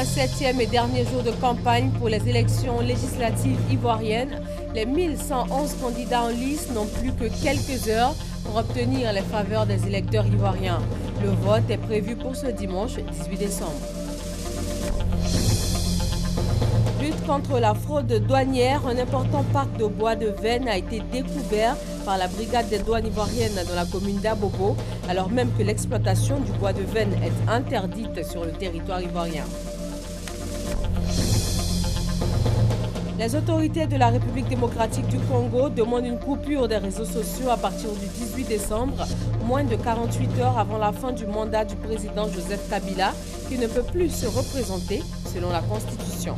7e et dernier jour de campagne pour les élections législatives ivoiriennes. Les 1111 candidats en lice n'ont plus que quelques heures pour obtenir les faveurs des électeurs ivoiriens. Le vote est prévu pour ce dimanche 18 décembre. Lutte contre la fraude douanière, un important parc de bois de veine a été découvert par la brigade des douanes ivoiriennes dans la commune d'Abobo, alors même que l'exploitation du bois de veine est interdite sur le territoire ivoirien. Les autorités de la République démocratique du Congo demandent une coupure des réseaux sociaux à partir du 18 décembre, moins de 48 heures avant la fin du mandat du président Joseph Kabila, qui ne peut plus se représenter selon la Constitution.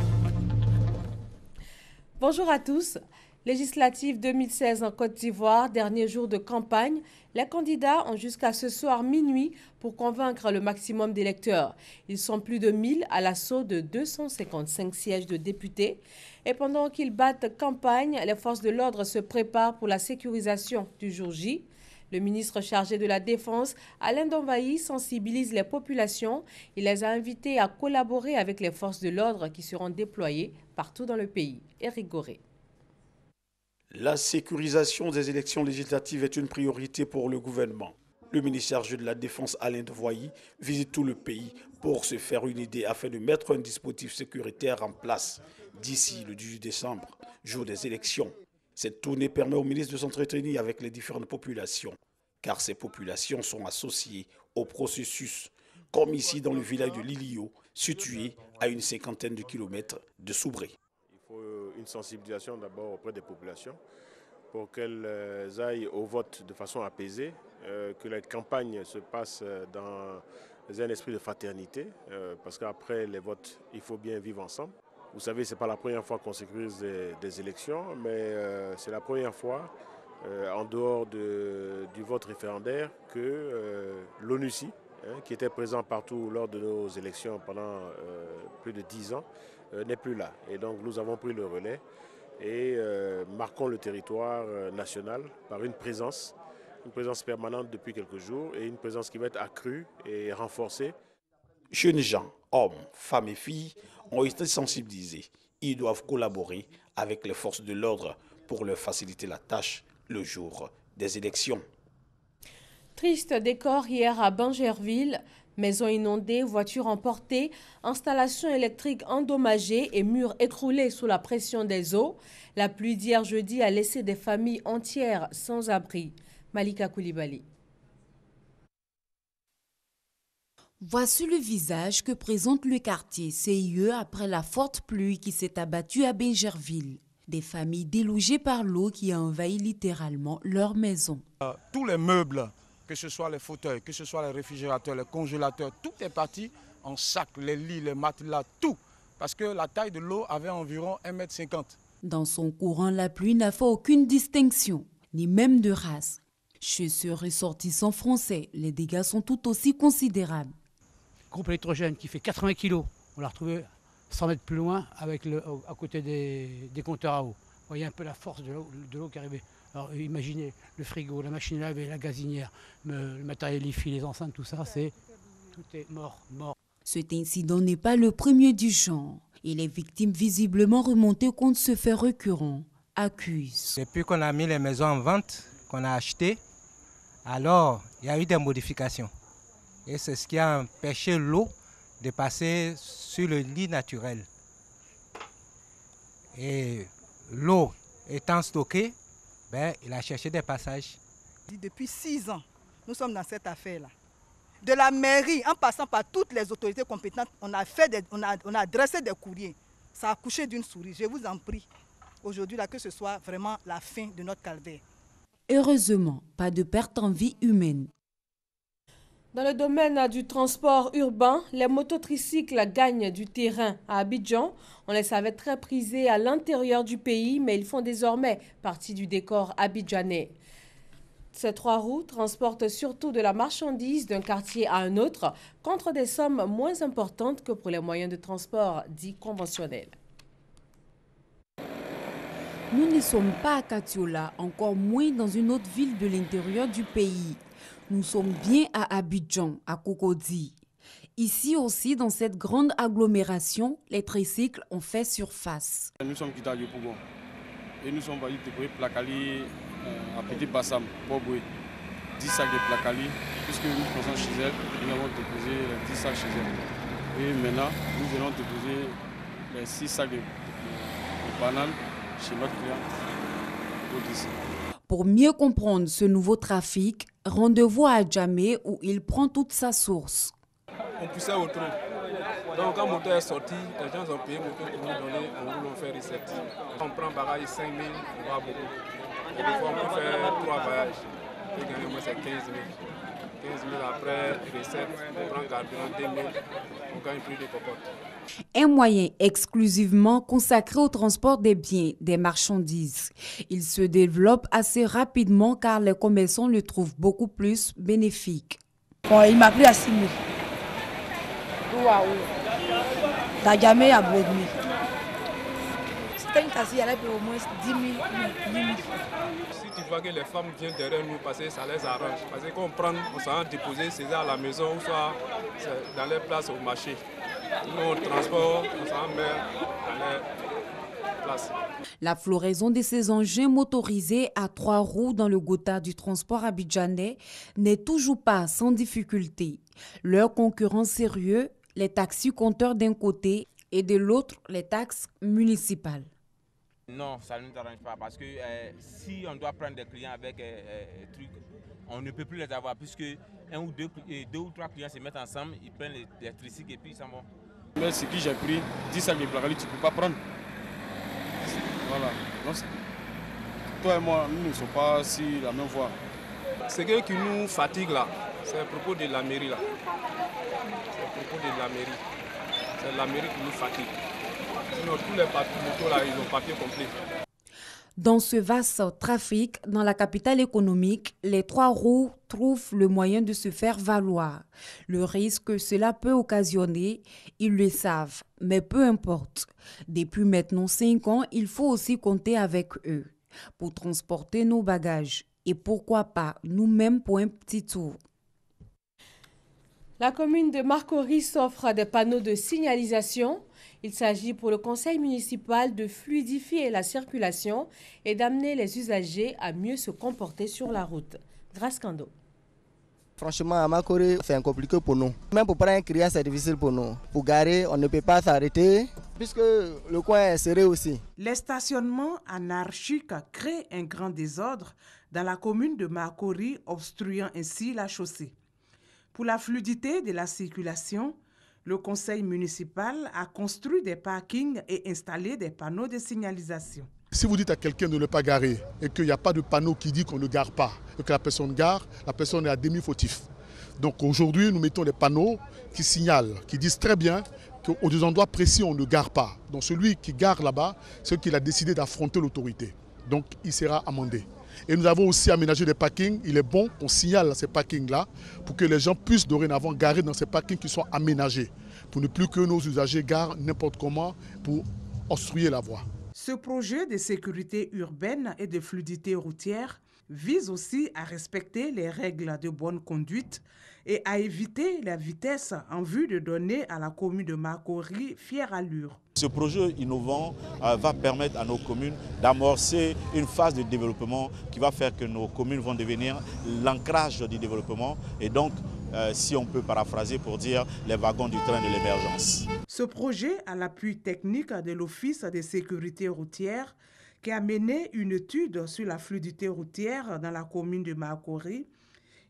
Bonjour à tous. Législative 2016 en Côte d'Ivoire, dernier jour de campagne. Les candidats ont jusqu'à ce soir minuit pour convaincre le maximum d'électeurs. Ils sont plus de 1000 à l'assaut de 255 sièges de députés. Et pendant qu'ils battent campagne, les forces de l'ordre se préparent pour la sécurisation du jour J. Le ministre chargé de la Défense, Alain Donvaï, sensibilise les populations. Il les a invités à collaborer avec les forces de l'ordre qui seront déployées partout dans le pays. Éric Goré. La sécurisation des élections législatives est une priorité pour le gouvernement. Le ministre chargé de la Défense, Alain Donvaï, visite tout le pays pour se faire une idée afin de mettre un dispositif sécuritaire en place d'ici le 18 décembre, jour des élections. Cette tournée permet au ministre de s'entretenir avec les différentes populations, car ces populations sont associées au processus, comme ici dans le village de Lilio, situé à une 50aine de kilomètres de Soubré. Il faut une sensibilisation d'abord auprès des populations pour qu'elles aillent au vote de façon apaisée, que les campagnes se passent dans un esprit de fraternité, parce qu'après les votes, il faut bien vivre ensemble. Vous savez, ce n'est pas la première fois qu'on sécurise des élections, mais c'est la première fois, en dehors du vote référendaire, que l'ONUCI, qui était présent partout lors de nos élections pendant plus de 10 ans, n'est plus là. Et donc nous avons pris le relais et marquons le territoire national par une présence permanente depuis quelques jours et une présence qui va être accrue et renforcée. Jeunes gens, hommes, femmes et filles ont été sensibilisés. Ils doivent collaborer avec les forces de l'ordre pour leur faciliter la tâche le jour des élections. Triste décor hier à Bangerville. Maisons inondées, voitures emportées, installations électriques endommagées et murs écroulés sous la pression des eaux. La pluie d'hier jeudi a laissé des familles entières sans abri. Malika Koulibaly. Voici le visage que présente le quartier CIE après la forte pluie qui s'est abattue à Bangerville. Des familles délogées par l'eau qui a envahi littéralement leur maison. Tous les meubles, que ce soit les fauteuils, que ce soit les réfrigérateurs, les congélateurs, tout est parti en sac, les lits, les matelas, tout. Parce que la taille de l'eau avait environ 1,50 m. Dans son courant, la pluie n'a fait aucune distinction, ni même de race. Chez ce ressortissant français, les dégâts sont tout aussi considérables. Groupe électrogène qui fait 80 kg, on l'a retrouvé 100 mètres plus loin à côté des compteurs à eau. Vous voyez un peu la force de l'eau qui arrivait. Alors imaginez le frigo, la machine à laver, la gazinière, le matériel IFI, les enceintes, tout ça, tout est mort. Cet incident n'est pas le premier du genre. Et les victimes visiblement remontées contre ce fait récurrent accusent. Depuis qu'on a mis les maisons en vente, qu'on a achetées, alors il y a eu des modifications. Et c'est ce qui a empêché l'eau de passer sur le lit naturel. Et l'eau étant stockée, il a cherché des passages. Depuis 6 ans, nous sommes dans cette affaire-là. De la mairie, en passant par toutes les autorités compétentes, on a adressé des courriers. Ça a accouché d'une souris. Je vous en prie, aujourd'hui, que ce soit vraiment la fin de notre calvaire. Heureusement, pas de perte en vie humaine. Dans le domaine du transport urbain, les mototricycles gagnent du terrain à Abidjan. On les savait très prisés à l'intérieur du pays, mais ils font désormais partie du décor abidjanais. Ces 3 roues transportent surtout de la marchandise d'un quartier à un autre, contre des sommes moins importantes que pour les moyens de transport dits conventionnels. Nous ne sommes pas à Katiola, encore moins dans une autre ville de l'intérieur du pays. Nous sommes bien à Abidjan, à Cocody. Ici aussi, dans cette grande agglomération, les tricycles ont fait surface. Nous sommes quittés à Yopougon et nous sommes allés déposer Placali à Petit Bassam, Boboué. 10 sacs de Placali, puisque nous pensons chez elle, nous avons déposé les 10 sacs chez elle. Et maintenant, nous allons déposer les 6 sacs de bananes chez notre client d'ici. Pour mieux comprendre ce nouveau trafic, rendez-vous à Djamé où il prend toute sa source. On poussait au trou. Donc quand le moteur est sorti, les gens ont payé le moteur pour nous donner, on roule, on fait recette. On prend bagage 5 000, on va beaucoup. Et des fois on peut faire 3 voyages. Et gagner moins c'est 15 000. 15 000 après recette, on prend carburant 2 000, on gagne plus de cocottes. Un moyen exclusivement consacré au transport des biens, des marchandises. Il se développe assez rapidement car les commerçants le trouvent beaucoup plus bénéfique. Bon, il m'a pris à 6 000. Waouh! D'Adjamé à Bouedmi. C'était une taxi, elle a payé au moins 10 000, 10 000. Si tu vois que les femmes viennent derrière nous parce que ça les arrange. Parce qu'on prend, on s'en déposer ces à la maison ou soit dans les places au marché. Nous on transporte, on s'en met dans les places. La floraison de ces engins motorisés à 3 roues dans le Gotha du transport abidjanais n'est toujours pas sans difficulté. Leurs concurrents sérieux, les taxis compteurs d'un côté et de l'autre, les taxes municipales. Non, ça ne nous arrange pas parce que si on doit prendre des clients avec trucs, on ne peut plus les avoir puisque deux ou trois clients se mettent ensemble, ils prennent les tricycles et puis ils s'en vont. Mais ce que j'ai pris, 10 sacs de Placali, tu ne peux pas prendre. Voilà. Donc, toi et moi, nous ne sommes pas sur la même voie. Ce qui nous fatigue là, c'est à propos de la mairie là. C'est à propos de la mairie. C'est la mairie qui nous fatigue. Sinon, tous les motos là, ils ont papier complet. Dans ce vaste trafic, dans la capitale économique, les 3 roues trouvent le moyen de se faire valoir. Le risque que cela peut occasionner, ils le savent, mais peu importe. Depuis maintenant 5 ans, il faut aussi compter avec eux pour transporter nos bagages. Et pourquoi pas nous-mêmes pour un petit tour. La commune de Marcory s'offre des panneaux de signalisation. Il s'agit pour le conseil municipal de fluidifier la circulation et d'amener les usagers à mieux se comporter sur la route. Grâce Kando. Franchement, à Marcory, c'est compliqué pour nous. Même pour prendre un client, c'est difficile pour nous. Pour garer, on ne peut pas s'arrêter puisque le coin est serré aussi. Les stationnements anarchiques créent un grand désordre dans la commune de Marcory, obstruant ainsi la chaussée. Pour la fluidité de la circulation, le conseil municipal a construit des parkings et installé des panneaux de signalisation. Si vous dites à quelqu'un de ne pas garer et qu'il n'y a pas de panneau qui dit qu'on ne gare pas, et que la personne gare, la personne est à demi-fautif. Donc aujourd'hui, nous mettons des panneaux qui signalent, qui disent très bien qu'aux deux endroits précis, on ne gare pas. Donc celui qui gare là-bas, c'est qu'il a décidé d'affronter l'autorité. Donc il sera amendé. Et nous avons aussi aménagé des parkings. Il est bon qu'on signale ces parkings-là pour que les gens puissent dorénavant garer dans ces parkings qui sont aménagés, pour ne plus que nos usagers garent n'importe comment pour obstruer la voie. Ce projet de sécurité urbaine et de fluidité routière vise aussi à respecter les règles de bonne conduite et à éviter la vitesse en vue de donner à la commune de Marcory fière allure. Ce projet innovant va permettre à nos communes d'amorcer une phase de développement qui va faire que nos communes vont devenir l'ancrage du développement et donc, si on peut paraphraser pour dire les wagons du train de l'émergence. Ce projet a l'appui technique de l'Office de sécurité routière qui a mené une étude sur la fluidité routière dans la commune de Marcory.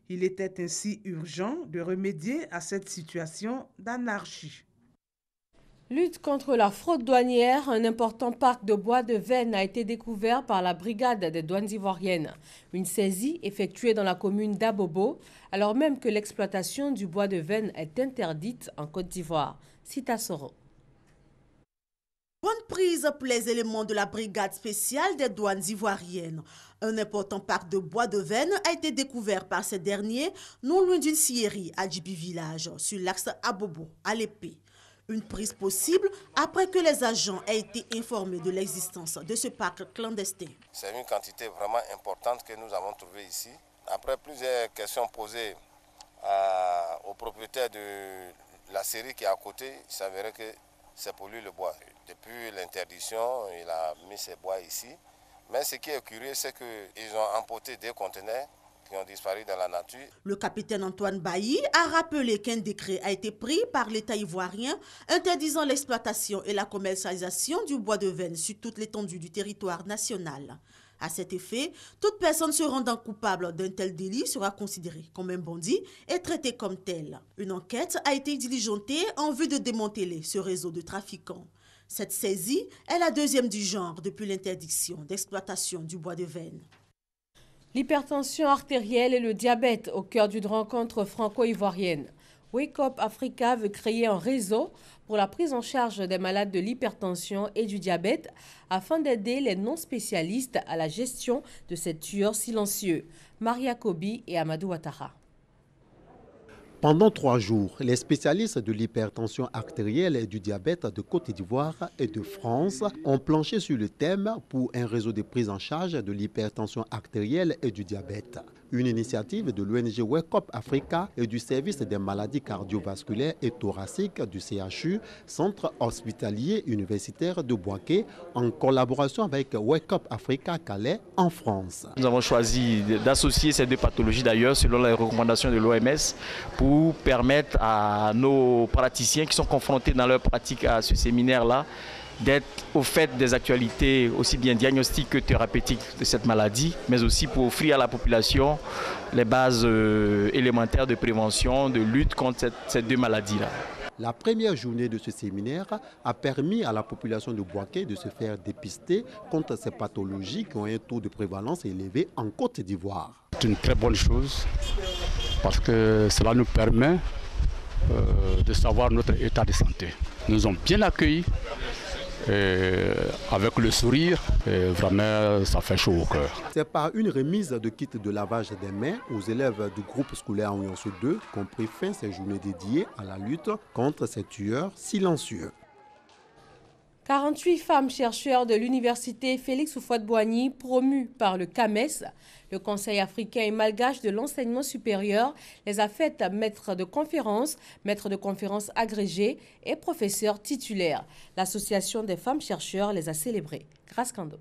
Il était ainsi urgent de remédier à cette situation d'anarchie. Lutte contre la fraude douanière, un important parc de bois de veine a été découvert par la brigade des douanes ivoiriennes. Une saisie effectuée dans la commune d'Abobo, alors même que l'exploitation du bois de veine est interdite en Côte d'Ivoire. Cita Soro. Bonne prise pour les éléments de la brigade spéciale des douanes ivoiriennes. Un important parc de bois de veine a été découvert par ces derniers, non loin d'une scierie à Djibi Village, sur l'axe Abobo, à l'épée. Une prise possible après que les agents aient été informés de l'existence de ce parc clandestin. C'est une quantité vraiment importante que nous avons trouvée ici. Après plusieurs questions posées aux propriétaires de la série qui est à côté, il s'avérait que c'est pour lui le bois. Depuis l'interdiction, il a mis ses bois ici. Mais ce qui est curieux, c'est qu'ils ont emporté des conteneurs qui ont disparu dans la nature. Le capitaine Antoine Bailly a rappelé qu'un décret a été pris par l'État ivoirien interdisant l'exploitation et la commercialisation du bois de veine sur toute l'étendue du territoire national. À cet effet, toute personne se rendant coupable d'un tel délit sera considérée comme un bandit et traitée comme tel. Une enquête a été diligentée en vue de démanteler ce réseau de trafiquants. Cette saisie est la deuxième du genre depuis l'interdiction d'exploitation du bois de veine. L'hypertension artérielle et le diabète au cœur d'une rencontre franco-ivoirienne. Wake Up Africa veut créer un réseau pour la prise en charge des malades de l'hypertension et du diabète afin d'aider les non-spécialistes à la gestion de ces tueurs silencieux. Maria Kobi et Amadou Ouattara. Pendant 3 jours, les spécialistes de l'hypertension artérielle et du diabète de Côte d'Ivoire et de France ont planché sur le thème pour un réseau de prise en charge de l'hypertension artérielle et du diabète. Une initiative de l'ONG Wake Up Africa et du service des maladies cardiovasculaires et thoraciques du CHU, Centre hospitalier universitaire de Bouaké, en collaboration avec Wake Up Africa Calais en France. Nous avons choisi d'associer ces deux pathologies d'ailleurs selon les recommandations de l'OMS pour permettre à nos praticiens qui sont confrontés dans leur pratique à ce séminaire-là d'être au fait des actualités aussi bien diagnostiques que thérapeutiques de cette maladie, mais aussi pour offrir à la population les bases élémentaires de prévention, de lutte contre ces deux maladies-là. La première journée de ce séminaire a permis à la population de Bouaké de se faire dépister contre ces pathologies qui ont un taux de prévalence élevé en Côte d'Ivoire. C'est une très bonne chose parce que cela nous permet de savoir notre état de santé. Nous nous ont bien accueillis. Avec le sourire, vraiment ça fait chaud au cœur. C'est par une remise de kits de lavage des mains aux élèves du groupe scolaire Onyosso 2 qu'ont pris fin ces journées dédiées à la lutte contre ces tueurs silencieux. 48 femmes chercheurs de l'université Félix Houphouët-Boigny promues par le CAMES, le Conseil africain et malgache de l'enseignement supérieur, les a faites maîtres de conférences agrégés et professeurs titulaires. L'association des femmes chercheurs les a célébrées. Grâce Kando.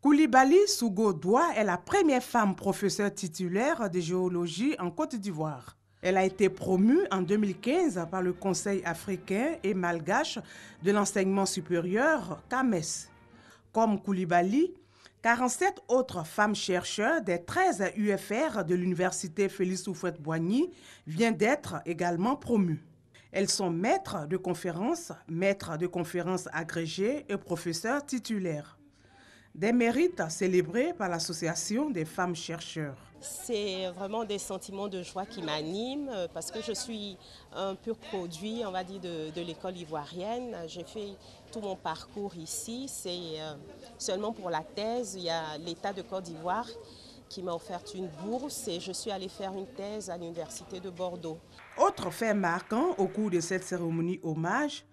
Koulibaly Sougo-Doua est la première femme professeure titulaire de géologie en Côte d'Ivoire. Elle a été promue en 2015 par le Conseil africain et malgache de l'enseignement supérieur, CAMES. Comme Koulibaly, 47 autres femmes chercheurs des 13 UFR de l'université Félix Houphouët-Boigny viennent d'être également promues. Elles sont maîtres de conférences agrégées et professeurs titulaires. Des mérites célébrés par l'Association des femmes chercheurs. C'est vraiment des sentiments de joie qui m'animent parce que je suis un pur produit, on va dire, de l'école ivoirienne. J'ai fait tout mon parcours ici. C'est seulement pour la thèse, il y a l'État de Côte d'Ivoire qui m'a offert une bourse et je suis allée faire une thèse à l'Université de Bordeaux. Autre fait marquant au cours de cette cérémonie hommage,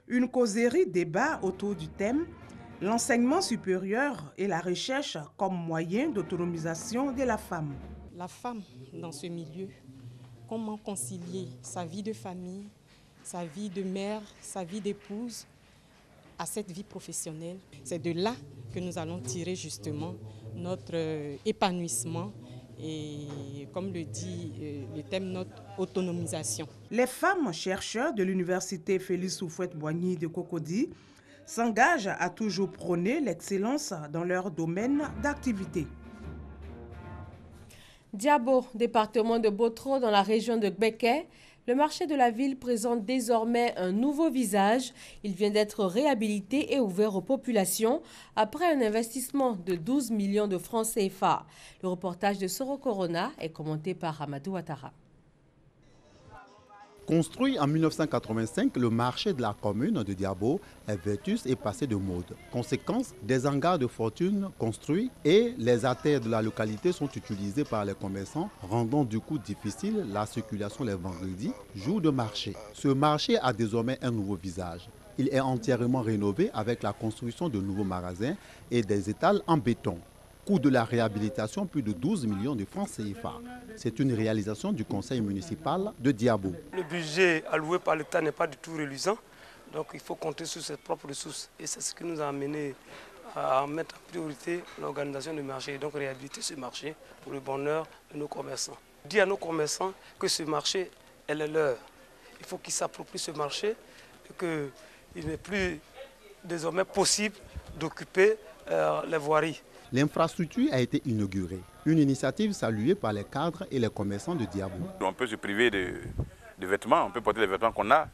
une causerie débat autour du thème « L'enseignement supérieur et la recherche comme moyen d'autonomisation de la femme ». La femme dans ce milieu, comment concilier sa vie de famille, sa vie de mère, sa vie d'épouse à cette vie professionnelle. C'est de là que nous allons tirer justement notre épanouissement et, comme le dit le thème, notre autonomisation. Les femmes chercheurs de l'université Félix Houphouët-Boigny de Cocody s'engagent à toujours prôner l'excellence dans leur domaine d'activité. Diabo, département de Botro dans la région de Gbeke, le marché de la ville présente désormais un nouveau visage. Il vient d'être réhabilité et ouvert aux populations après un investissement de 12 millions de francs CFA. Le reportage de Soro Corona est commenté par Amadou Ouattara. Construit en 1985, le marché de la commune de Diabo est vétuste et passé de mode. Conséquence, des hangars de fortune construits et les artères de la localité sont utilisées par les commerçants, rendant du coup difficile la circulation les vendredis, jour de marché. Ce marché a désormais un nouveau visage. Il est entièrement rénové avec la construction de nouveaux magasins et des étals en béton. Coût de la réhabilitation, plus de 12 millions de francs CFA. C'est une réalisation du conseil municipal de Diabo. Le budget alloué par l'État n'est pas du tout reluisant, donc il faut compter sur ses propres ressources. Et c'est ce qui nous a amené à mettre en priorité l'organisation du marché et donc réhabiliter ce marché pour le bonheur de nos commerçants. Dire à nos commerçants que ce marché est leur. Il faut qu'ils s'approprient ce marché et qu'il n'est plus désormais possible d'occuper les voiries. L'infrastructure a été inaugurée, une initiative saluée par les cadres et les commerçants de Diabo. On peut se priver de vêtements, on peut porter les vêtements qu'on a,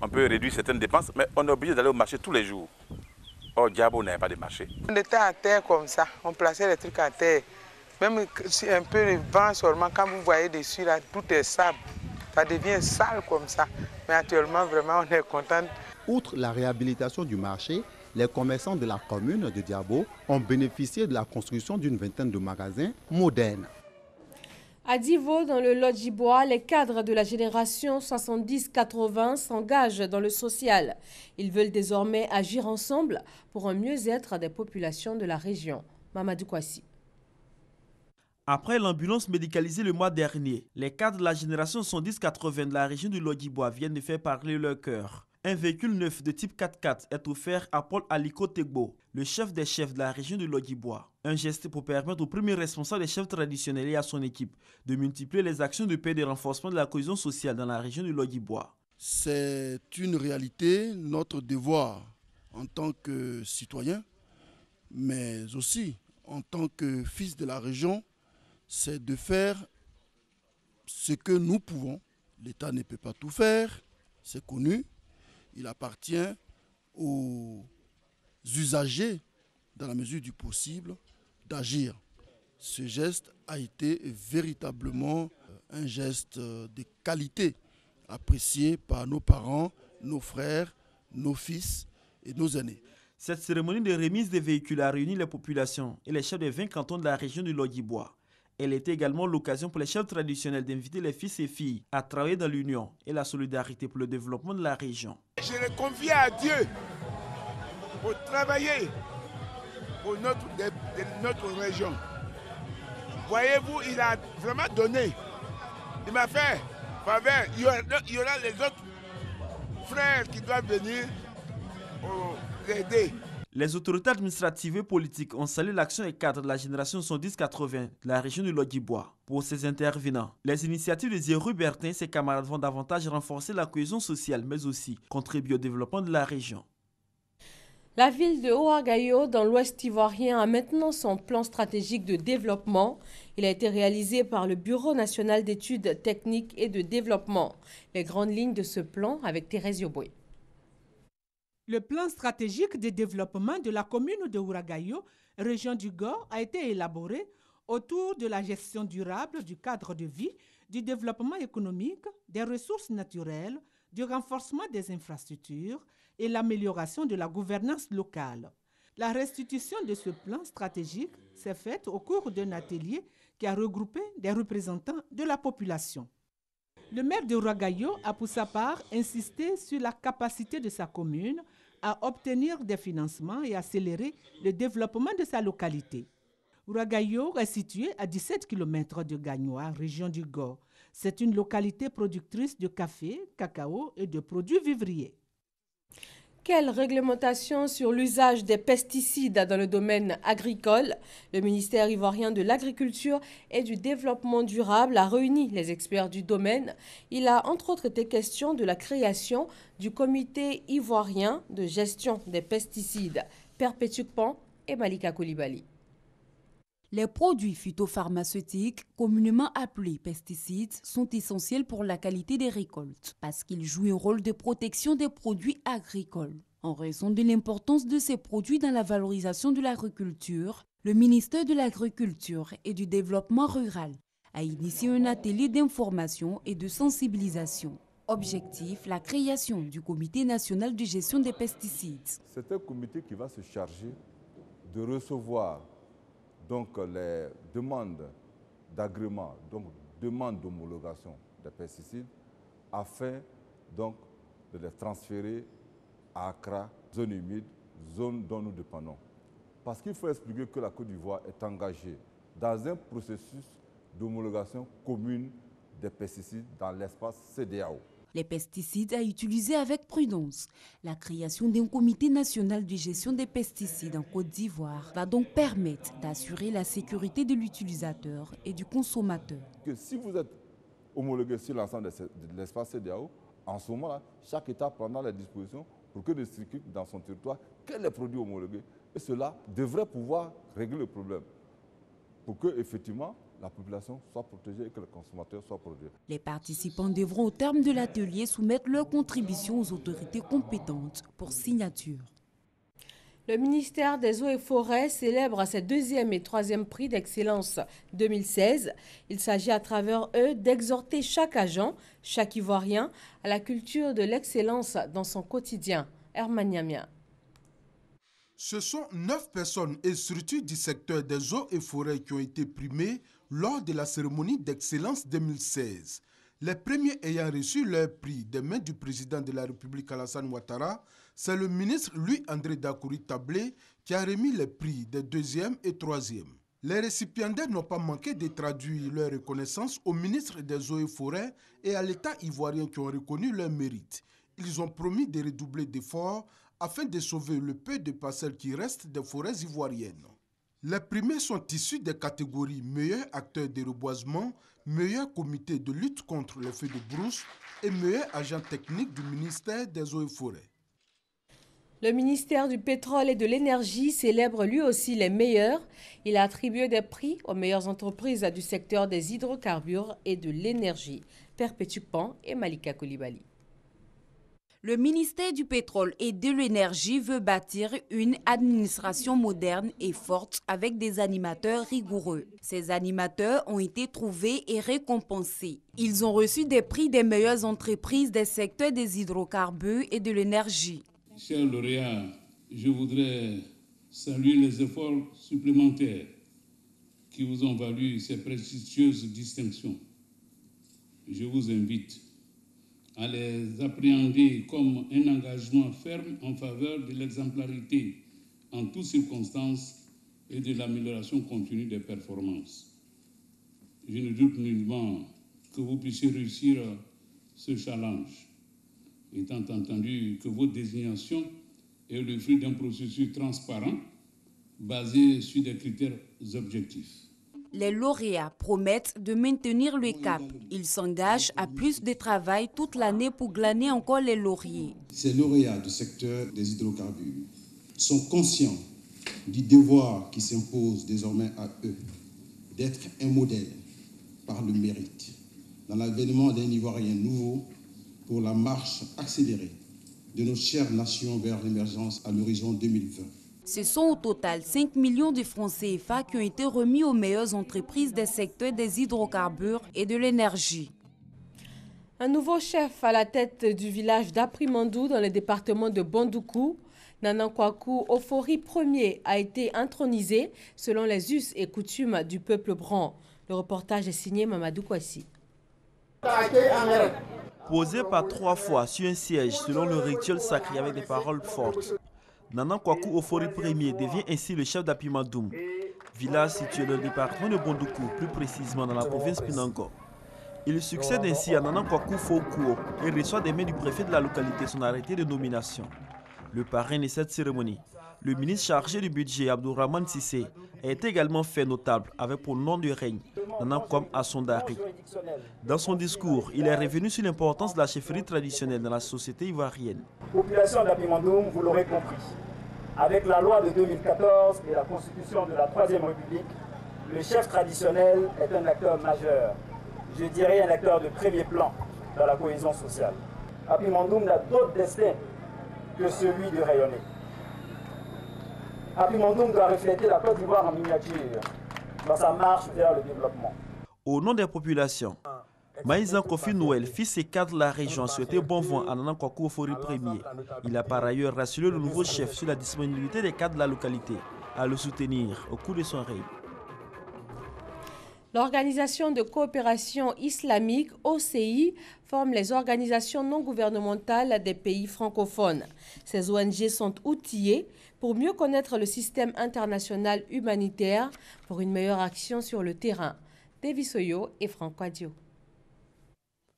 on peut réduire certaines dépenses, mais on est obligé d'aller au marché tous les jours. Or, Diabo n'avait pas de marché. On était à terre comme ça, on plaçait les trucs à terre. Même si un peu de vent seulement, quand vous voyez dessus, là, tout est sable. Ça devient sale comme ça. Mais actuellement, vraiment, on est content. Outre la réhabilitation du marché, les commerçants de la commune de Diabo ont bénéficié de la construction d'une vingtaine de magasins modernes. À Divo, dans le Lodjibois, les cadres de la génération 70-80 s'engagent dans le social. Ils veulent désormais agir ensemble pour un mieux-être des populations de la région. Mamadou Kwasi. Après l'ambulance médicalisée le mois dernier, les cadres de la génération 70-80 de la région du Lodjibois viennent de faire parler leur cœur. Un véhicule neuf de type 4x4 est offert à Paul Aliko Tegbo, le chef des chefs de la région de Lodjibois. Un geste pour permettre au premier responsable des chefs traditionnels et à son équipe de multiplier les actions de paix et de renforcement de la cohésion sociale dans la région du Lodjibois. C'est une réalité, notre devoir en tant que citoyen, mais aussi en tant que fils de la région, c'est de faire ce que nous pouvons. L'État ne peut pas tout faire, c'est connu. Il appartient aux usagers, dans la mesure du possible, d'agir. Ce geste a été véritablement un geste de qualité, apprécié par nos parents, nos frères, nos fils et nos aînés. Cette cérémonie de remise des véhicules a réuni les populations et les chefs des 20 cantons de la région du Lodjibois. Elle était également l'occasion pour les chefs traditionnels d'inviter les fils et filles à travailler dans l'union et la solidarité pour le développement de la région. Je le confie à Dieu pour travailler pour notre région. Voyez-vous, il a vraiment donné. Il m'a fait faveur. Il y aura les autres frères qui doivent venir l'aider. Les autorités administratives et politiques ont salué l'action des cadres de la génération 70-80 de la région du Lodjibois. Pour ces intervenants, les initiatives de Zéro Bertin et ses camarades vont davantage renforcer la cohésion sociale, mais aussi contribuer au développement de la région. La ville de Ouagayo, dans l'ouest ivoirien, a maintenant son plan stratégique de développement. Il a été réalisé par le Bureau national d'études techniques et de développement. Les grandes lignes de ce plan avec Thérèse Yoboué. Le plan stratégique de développement de la commune de Ouagayo, région du Gor, a été élaboré autour de la gestion durable du cadre de vie, du développement économique, des ressources naturelles, du renforcement des infrastructures et l'amélioration de la gouvernance locale. La restitution de ce plan stratégique s'est faite au cours d'un atelier qui a regroupé des représentants de la population. Le maire de Ouagayo a pour sa part insisté sur la capacité de sa commune à obtenir des financements et accélérer le développement de sa localité. Ouagayo est situé à 17 km de Gagnoa, région du Gor. C'est une localité productrice de café, cacao et de produits vivriers. Quelle réglementation sur l'usage des pesticides dans le domaine agricole? Le ministère ivoirien de l'Agriculture et du Développement durable a réuni les experts du domaine. Il a entre autres été question de la création du comité ivoirien de gestion des pesticides, Perpétuc-Pan et Malika Koulibaly. Les produits phytopharmaceutiques, communément appelés pesticides, sont essentiels pour la qualité des récoltes parce qu'ils jouent un rôle de protection des produits agricoles. En raison de l'importance de ces produits dans la valorisation de l'agriculture, le ministère de l'Agriculture et du Développement rural a initié un atelier d'information et de sensibilisation. Objectif, la création du Comité national de gestion des pesticides. C'est un comité qui va se charger de recevoir donc les demandes d'agrément, donc demandes d'homologation des pesticides, afin donc de les transférer à Accra, zone humide, zone dont nous dépendons. Parce qu'il faut expliquer que la Côte d'Ivoire est engagée dans un processus d'homologation commune des pesticides dans l'espace CEDEAO. Les pesticides à utiliser avec prudence. La création d'un comité national de gestion des pesticides en Côte d'Ivoire va donc permettre d'assurer la sécurité de l'utilisateur et du consommateur. Que si vous êtes homologué sur l'ensemble de l'espace CEDEAO, en ce moment-là, chaque État prendra les dispositions pour que ne circule dans son territoire que les produits homologués. Et cela devrait pouvoir régler le problème pour que, effectivement, la population soit protégée et que les consommateurs soient protégés. Les participants devront au terme de l'atelier soumettre leur contribution aux autorités compétentes pour signature. Le ministère des Eaux et Forêts célèbre ses 2e et 3e prix d'excellence 2016. Il s'agit à travers eux d'exhorter chaque agent, chaque Ivoirien, à la culture de l'excellence dans son quotidien. Herman Niamia. Ce sont 9 personnes et structures du secteur des eaux et forêts qui ont été primées lors de la cérémonie d'excellence 2016. Les premiers ayant reçu leur prix des mains du président de la République Alassane Ouattara, c'est le ministre Louis-André Dakouri Tablé qui a remis les prix des 2e et 3e. Les récipiendaires n'ont pas manqué de traduire leur reconnaissance au ministre des Eaux et Forêts et à l'État ivoirien qui ont reconnu leur mérite. Ils ont promis de redoubler d'efforts afin de sauver le peu de parcelles qui restent des forêts ivoiriennes. Les primés sont issus des catégories meilleur acteur de reboisement, meilleur comité de lutte contre les feux de brousse et meilleur agent technique du ministère des Eaux et Forêts. Le ministère du Pétrole et de l'Énergie célèbre lui aussi les meilleurs. Il a attribué des prix aux meilleures entreprises du secteur des hydrocarbures et de l'énergie. Perpétue Pan et Malika Koulibaly. Le ministère du Pétrole et de l'Énergie veut bâtir une administration moderne et forte avec des animateurs rigoureux. Ces animateurs ont été trouvés et récompensés. Ils ont reçu des prix des meilleures entreprises des secteurs des hydrocarbures et de l'énergie. Chers lauréats, je voudrais saluer les efforts supplémentaires qui vous ont valu ces prestigieuses distinctions. Je vous invite à les appréhender comme un engagement ferme en faveur de l'exemplarité en toutes circonstances et de l'amélioration continue des performances. Je ne doute nullement que vous puissiez réussir ce challenge, étant entendu que votre désignation est le fruit d'un processus transparent basé sur des critères objectifs. Les lauréats promettent de maintenir le cap. Ils s'engagent à plus de travail toute l'année pour glaner encore les lauriers. Ces lauréats du secteur des hydrocarbures sont conscients du devoir qui s'impose désormais à eux d'être un modèle par le mérite dans l'avènement d'un Ivoirien nouveau pour la marche accélérée de notre chère nation vers l'émergence à l'horizon 2020. Ce sont au total 5 millions de francs CFA qui ont été remis aux meilleures entreprises des secteurs des hydrocarbures et de l'énergie. Un nouveau chef à la tête du village d'Aprimandou dans le département de Bandoukou, Nanan Kwaku Ofori Ier, a été intronisé selon les us et coutumes du peuple bran. Le reportage est signé Mamadou Kouassi. Posé par 3 fois sur un siège selon le rituel sacré avec des paroles fortes, Nanan Kwaku Ofori Ier devient ainsi le chef d'Apimandoum, village situé dans le département de Bandoukou, plus précisément dans la province Pinango. Il succède ainsi à Nanan Kwaku Foukou et reçoit des mains du préfet de la localité son arrêté de nomination. Le parrain de cette cérémonie, le ministre chargé du budget Abdourahmane Sissé, est également fait notable avec pour nom de règne Nanan Kwam Assondari. Dans son discours, il est revenu sur l'importance de la chefferie traditionnelle dans la société ivoirienne. Population d'Apimandoum, vous l'aurez compris, avec la loi de 2014 et la constitution de la Troisième République, le chef traditionnel est un acteur majeur, je dirais un acteur de premier plan dans la cohésion sociale. Apimandoum n'a d'autre destin que celui de rayonner. Apimandoum doit refléter la Côte d'Ivoire en miniature dans sa marche vers le développement. Au nom des populations, Maïzan Kofi Noël, fils et cadre de la région, a souhaité bon vent à Nanan Kwaku Ofori Ier. Il a par ailleurs rassuré le nouveau chef sur la disponibilité des cadres de la localité à le soutenir au cours de son règne. L'Organisation de coopération islamique, OCI, forme les organisations non gouvernementales des pays francophones. Ces ONG sont outillées pour mieux connaître le système international humanitaire pour une meilleure action sur le terrain. Davis Oyo et Franck Adio.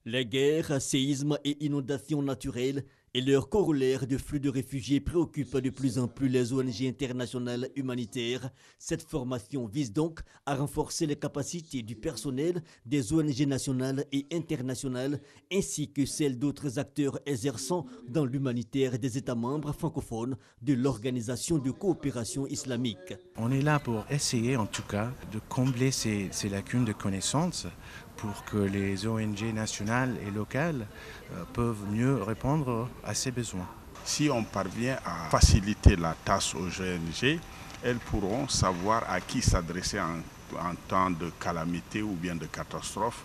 Les guerres, séismes et inondations naturelles et leurs corollaires de flux de réfugiés préoccupent de plus en plus les ONG internationales humanitaires. Cette formation vise donc à renforcer les capacités du personnel des ONG nationales et internationales ainsi que celles d'autres acteurs exerçant dans l'humanitaire des États membres francophones de l'Organisation de coopération islamique. On est là pour essayer en tout cas de combler ces lacunes de connaissances pour que les ONG nationales et locales peuvent mieux répondre à ces besoins. Si on parvient à faciliter la tâche aux ONG, elles pourront savoir à qui s'adresser en temps de calamité ou bien de catastrophe,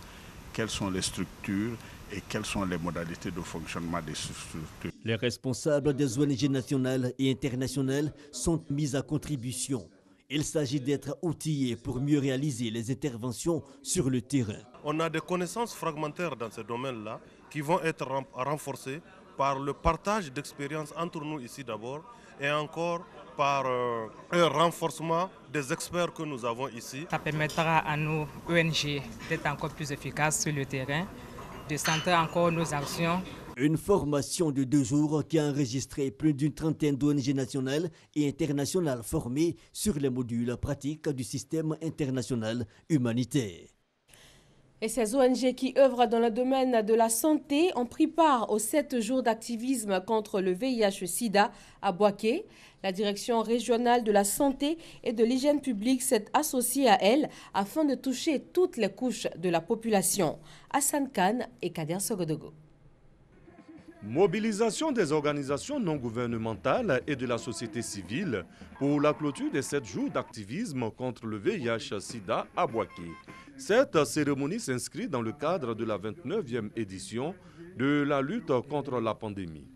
quelles sont les structures et quelles sont les modalités de fonctionnement des structures. Les responsables des ONG nationales et internationales sont mis à contribution. Il s'agit d'être outillés pour mieux réaliser les interventions sur le terrain. On a des connaissances fragmentaires dans ce domaine-là qui vont être renforcées par le partage d'expériences entre nous ici d'abord et encore par un renforcement des experts que nous avons ici. Ça permettra à nos ONG d'être encore plus efficaces sur le terrain, de centrer encore nos actions. Une formation de 2 jours qui a enregistré plus d'une trentaine d'ONG nationales et internationales formées sur les modules pratiques du système international humanitaire. Et ces ONG qui œuvrent dans le domaine de la santé ont pris part aux 7 jours d'activisme contre le VIH-Sida à Boaké. La direction régionale de la santé et de l'hygiène publique s'est associée à elle afin de toucher toutes les couches de la population. Hassan Khan et Kader Sogodogo. Mobilisation des organisations non gouvernementales et de la société civile pour la clôture des 7 jours d'activisme contre le VIH-Sida à Boaké. Cette cérémonie s'inscrit dans le cadre de la 29e édition de la lutte contre la pandémie.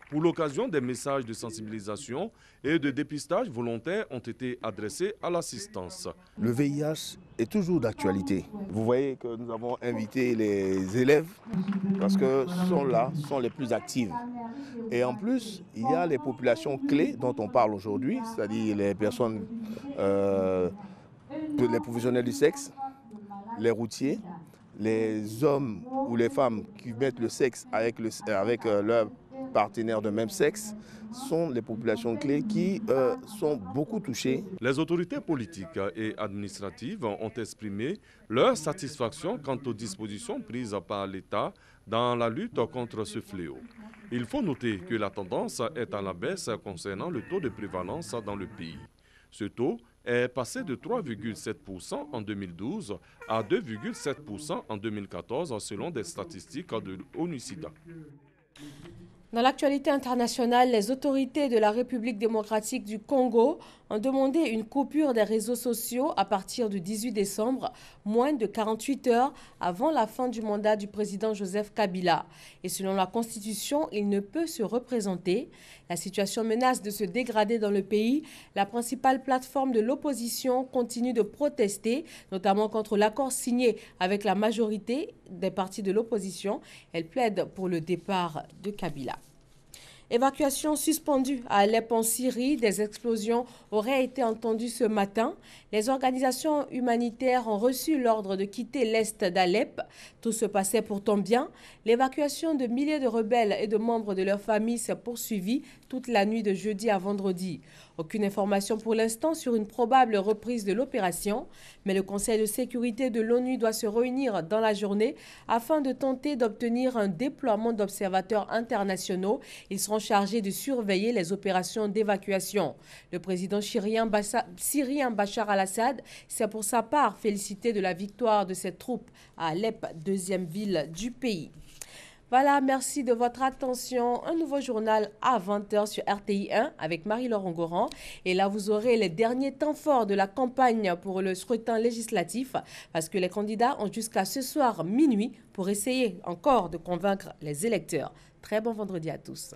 Pour l'occasion, des messages de sensibilisation et de dépistage volontaires ont été adressés à l'assistance. Le VIH est toujours d'actualité. Vous voyez que nous avons invité les élèves parce que sont les plus actives. Et en plus, il y a les populations clés dont on parle aujourd'hui, c'est-à-dire les personnes, les professionnels du sexe, les routiers, les hommes ou les femmes qui mettent le sexe avec leur partenaires de même sexe sont les populations clés qui sont beaucoup touchées. Les autorités politiques et administratives ont exprimé leur satisfaction quant aux dispositions prises par l'État dans la lutte contre ce fléau. Il faut noter que la tendance est à la baisse concernant le taux de prévalence dans le pays. Ce taux est passé de 3,7% en 2012 à 2,7% en 2014 selon des statistiques de l'ONU-SIDA. Dans l'actualité internationale, les autorités de la République démocratique du Congo ont demandé une coupure des réseaux sociaux à partir du 18 décembre, moins de 48 heures avant la fin du mandat du président Joseph Kabila. Et selon la Constitution, il ne peut se représenter. La situation menace de se dégrader dans le pays. La principale plateforme de l'opposition continue de protester, notamment contre l'accord signé avec la majorité des partis de l'opposition. Elle plaide pour le départ de Kabila. Évacuation suspendue à Alep en Syrie. Des explosions auraient été entendues ce matin. Les organisations humanitaires ont reçu l'ordre de quitter l'est d'Alep. Tout se passait pourtant bien. L'évacuation de milliers de rebelles et de membres de leurs familles s'est poursuivie toute la nuit de jeudi à vendredi. Aucune information pour l'instant sur une probable reprise de l'opération, mais le Conseil de sécurité de l'ONU doit se réunir dans la journée afin de tenter d'obtenir un déploiement d'observateurs internationaux. Ils seront chargés de surveiller les opérations d'évacuation. Le président syrien Bachar al-Assad s'est pour sa part félicité de la victoire de ses troupes à Alep, deuxième ville du pays. Voilà, merci de votre attention. Un nouveau journal à 20h sur RTI 1 avec Marie-Laure Ongoran. Et là, vous aurez les derniers temps forts de la campagne pour le scrutin législatif parce que les candidats ont jusqu'à ce soir minuit pour essayer encore de convaincre les électeurs. Très bon vendredi à tous.